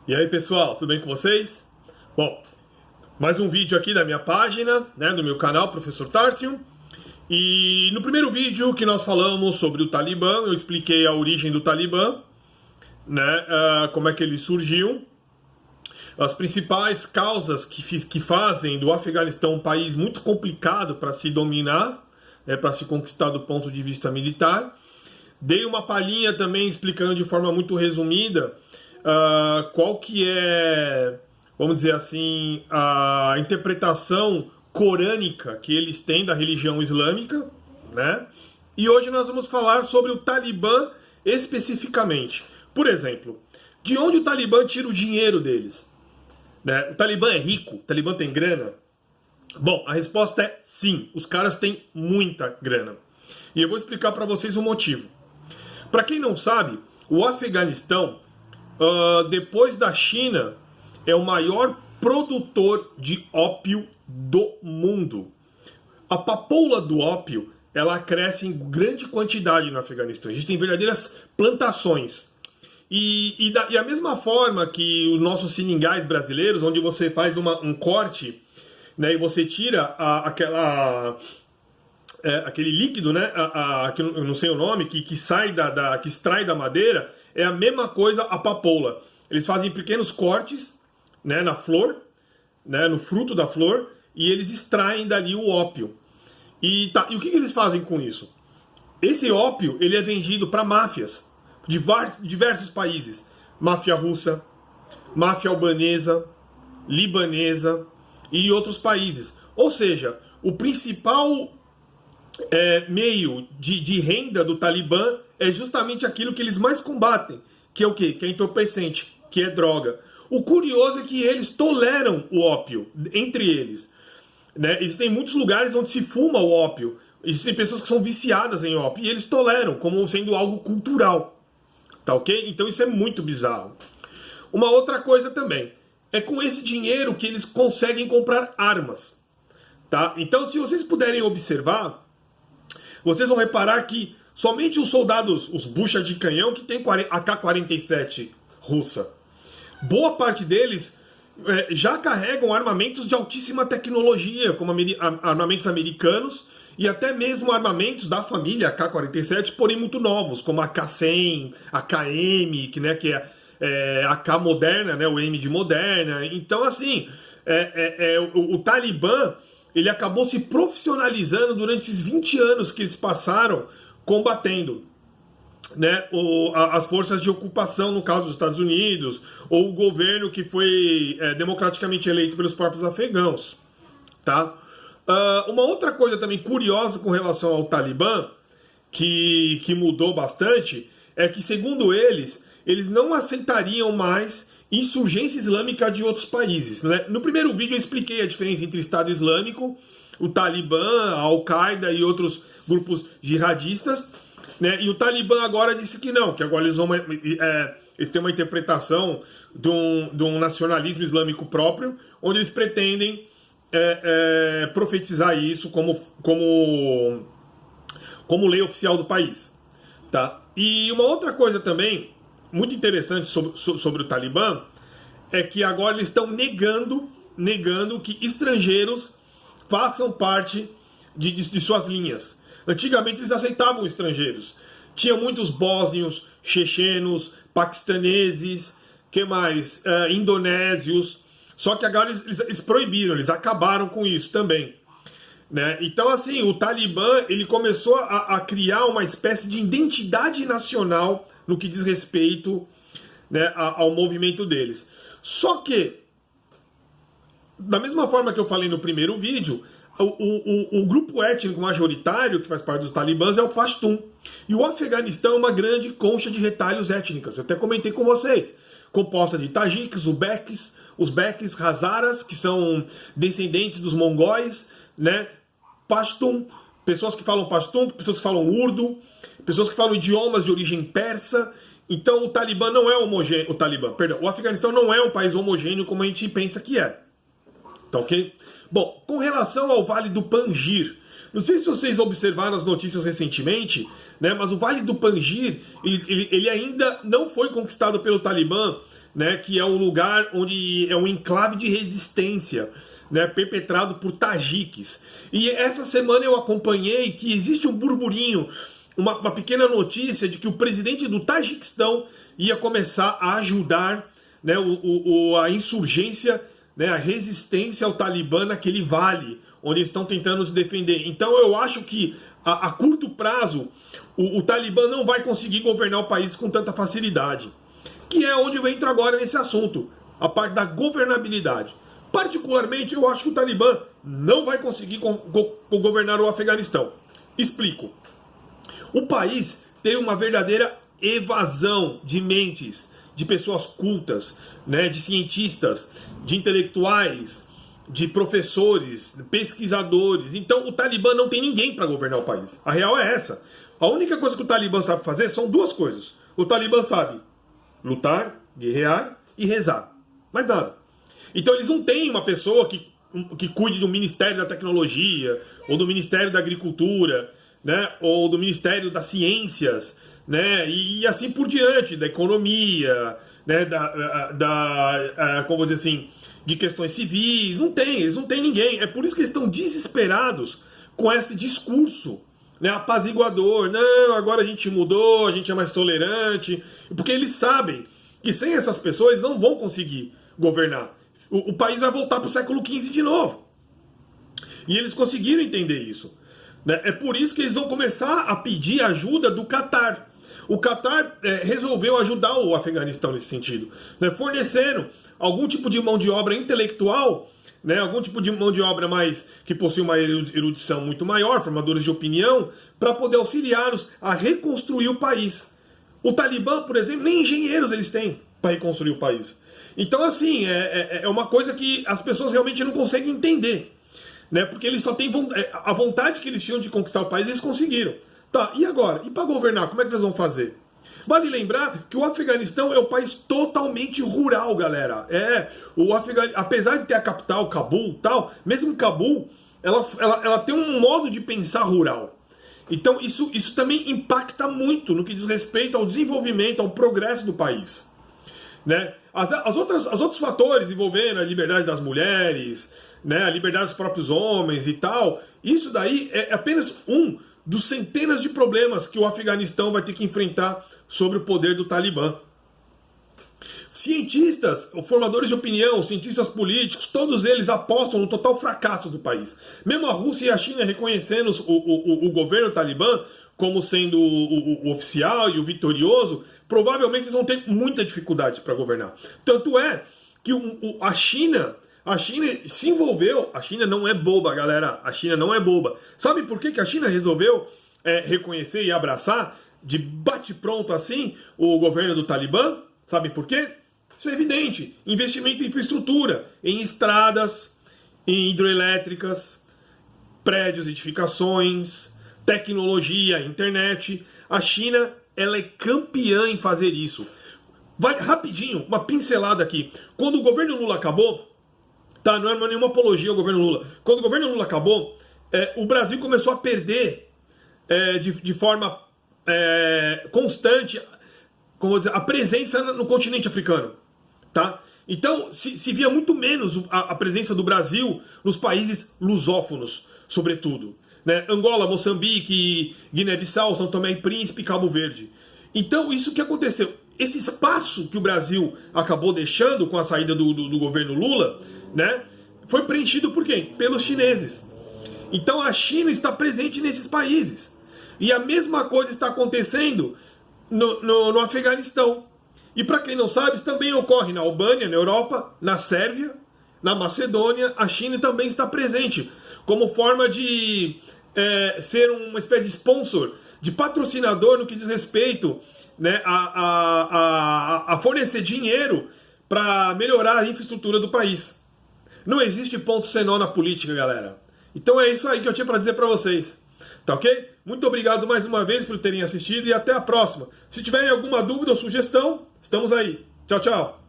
E aí pessoal, tudo bem com vocês? Bom, mais um vídeo aqui da minha página, né, do meu canal, Professor Tarcio. E no primeiro vídeo que nós falamos sobre o Talibã, eu expliquei a origem do Talibã, né, como é que ele surgiu, as principais causas que fazem do Afeganistão um país muito complicado para se dominar, né, para se conquistar do ponto de vista militar. Dei uma palhinha também explicando de forma muito resumida qual que é, vamos dizer assim, a interpretação corânica que eles têm da religião islâmica, né? E hoje nós vamos falar sobre o Talibã especificamente. Por exemplo, de onde o Talibã tira o dinheiro deles? Né? O Talibã é rico? O Talibã tem grana? Bom, a resposta é sim, os caras têm muita grana. E eu vou explicar para vocês o motivo. Para quem não sabe, o Afeganistão, depois da China, é o maior produtor de ópio do mundo. A papoula do ópio, ela cresce em grande quantidade no Afeganistão. Existem verdadeiras plantações. E da mesma forma que os nossos seringais brasileiros, onde você faz um corte, né, e você tira aquele líquido, né, que eu não sei o nome, que sai que extrai da madeira, é a mesma coisa a papoula. Eles fazem pequenos cortes, né, na flor, né, no fruto da flor, e eles extraem dali o ópio. E o que eles fazem com isso? Esse ópio, ele é vendido para máfias de diversos países. Máfia russa, máfia albanesa, libanesa e outros países. Ou seja, o principal meio de renda do Talibã é justamente aquilo que eles mais combatem, que é o quê? Que é entorpecente, que é droga. O curioso é que eles toleram o ópio entre eles, né? Existem muitos lugares onde se fuma o ópio. Existem pessoas que são viciadas em ópio e eles toleram como sendo algo cultural. Tá ok? Então isso é muito bizarro. Uma outra coisa também, é com esse dinheiro que eles conseguem comprar armas. Tá? Então se vocês puderem observar, vocês vão reparar que somente os soldados, os bucha de canhão, que tem AK-47 russa, boa parte deles já carregam armamentos de altíssima tecnologia, como armamentos americanos e até mesmo armamentos da família AK-47, porém muito novos, como a AK-100, a KM, que é a AK moderna, né, o M de moderna. Então, assim, o Talibã, ele acabou se profissionalizando durante esses 20 anos que eles passaram combatendo, né, as forças de ocupação, no caso dos Estados Unidos, ou o governo que foi democraticamente eleito pelos próprios afegãos. Tá? Uma outra coisa também curiosa com relação ao Talibã, que mudou bastante, é que, segundo eles não aceitariam mais insurgência islâmica de outros países. Né? No primeiro vídeo eu expliquei a diferença entre Estado Islâmico, o Talibã, a Al-Qaeda e outros grupos jihadistas, né? E o Talibã agora disse que não, que agora eles têm uma interpretação de um nacionalismo islâmico próprio, onde eles pretendem profetizar isso como lei oficial do país. Tá? E uma outra coisa também muito interessante sobre o Talibã é que agora eles estão negando que estrangeiros façam parte de suas linhas. Antigamente eles aceitavam estrangeiros. Tinha muitos bósnios, chechenos, paquistaneses, que mais? Indonésios. Só que agora eles proibiram, eles acabaram com isso também. Né? Então, assim, o Talibã ele começou a criar uma espécie de identidade nacional no que diz respeito, né, ao movimento deles. Só que, da mesma forma que eu falei no primeiro vídeo, o grupo étnico majoritário que faz parte dos talibãs é o Pashtun. E o Afeganistão é uma grande concha de retalhos étnicos. Eu até comentei com vocês. Composta de tajiques, uzbeques, hazaras, que são descendentes dos mongóis, né? Pashtun, pessoas que falam Pashtun, pessoas que falam urdu, pessoas que falam idiomas de origem persa. Então o Talibã não é homogêneo. O Afeganistão não é um país homogêneo como a gente pensa que é. Tá ok? Bom, com relação ao Vale do Panjir, não sei se vocês observaram as notícias recentemente, né, mas o Vale do Panjir, ele ainda não foi conquistado pelo Talibã, né, que é um lugar onde é um enclave de resistência, né, perpetrado por tajiques. E essa semana eu acompanhei que existe um burburinho, uma pequena notícia de que o presidente do Tajiquistão ia começar a ajudar, né, a insurgência, né, a resistência ao Talibã naquele vale, onde eles estão tentando se defender. Então eu acho que a curto prazo o Talibã não vai conseguir governar o país com tanta facilidade. Que é onde eu entro agora nesse assunto, a parte da governabilidade. Particularmente, eu acho que o Talibã não vai conseguir governar o Afeganistão. Explico. O país tem uma verdadeira evasão de mentes, de pessoas cultas, né, de cientistas, de intelectuais, de professores, pesquisadores. Então, o Talibã não tem ninguém para governar o país. A real é essa. A única coisa que o Talibã sabe fazer são duas coisas. O Talibã sabe lutar, guerrear e rezar. Mais nada. Então eles não têm uma pessoa que cuide do Ministério da Tecnologia, ou do Ministério da Agricultura, né, ou do Ministério das Ciências, né, e assim por diante, da economia, né, como dizer assim, de questões civis. Não tem, eles não têm ninguém. É por isso que eles estão desesperados com esse discurso, né, apaziguador. Não, agora a gente mudou, a gente é mais tolerante. Porque eles sabem que sem essas pessoas eles não vão conseguir governar. O país vai voltar para o século XV de novo. E eles conseguiram entender isso, né? É por isso que eles vão começar a pedir ajuda do Catar. O Catar resolveu ajudar o Afeganistão nesse sentido, né? Fornecendo algum tipo de mão de obra intelectual, né? Algum tipo de mão de obra mais que possui uma erudição muito maior, formadores de opinião, para poder auxiliá-los a reconstruir o país. O Talibã, por exemplo, nem engenheiros eles têm para reconstruir o país. Então, assim, é uma coisa que as pessoas realmente não conseguem entender, né? Porque eles só têm a vontade que eles tinham de conquistar o país, eles conseguiram. Tá, e agora? E para governar, como é que eles vão fazer? Vale lembrar que o Afeganistão é um país totalmente rural, galera. Apesar de ter a capital, Cabul, tal, mesmo Cabul, ela tem um modo de pensar rural. Então isso também impacta muito no que diz respeito ao desenvolvimento, ao progresso do país, né? Os outros fatores envolvendo a liberdade das mulheres, né, a liberdade dos próprios homens e tal, isso daí é apenas um dos centenas de problemas que o Afeganistão vai ter que enfrentar sobre o poder do Talibã. Cientistas, formadores de opinião, cientistas políticos, todos eles apostam no total fracasso do país. Mesmo a Rússia e a China reconhecendo o governo Talibã como sendo o oficial e o vitorioso, provavelmente eles vão ter muita dificuldade para governar. Tanto é que a China se envolveu. A China não é boba, galera. A China não é boba. Sabe por que a China resolveu reconhecer e abraçar de bate-pronto assim o governo do Talibã? Sabe por quê? Isso é evidente. Investimento em infraestrutura, em estradas, em hidroelétricas, prédios, edificações, tecnologia, internet. A China, ela é campeã em fazer isso. Vai rapidinho, uma pincelada aqui. Quando o governo Lula acabou, tá, não é nenhuma apologia ao governo Lula. Quando o governo Lula acabou, o Brasil começou a perder de forma constante, como dizer, a presença no continente africano, tá? Então se via muito menos a presença do Brasil nos países lusófonos, sobretudo, né? Angola, Moçambique, Guiné-Bissau, São Tomé e Príncipe, Cabo Verde. Então isso que aconteceu, esse espaço que o Brasil acabou deixando com a saída do governo Lula, né, foi preenchido por quem? Pelos chineses. Então a China está presente nesses países. E a mesma coisa está acontecendo no Afeganistão. E para quem não sabe, isso também ocorre na Albânia, na Europa, na Sérvia, na Macedônia. A China também está presente como forma de ser uma espécie de sponsor, de patrocinador no que diz respeito, né, a fornecer dinheiro para melhorar a infraestrutura do país. Não existe ponto sem nó na política, galera. Então é isso aí que eu tinha para dizer para vocês. Tá ok? Muito obrigado mais uma vez por terem assistido e até a próxima. Se tiverem alguma dúvida ou sugestão, estamos aí. Tchau, tchau.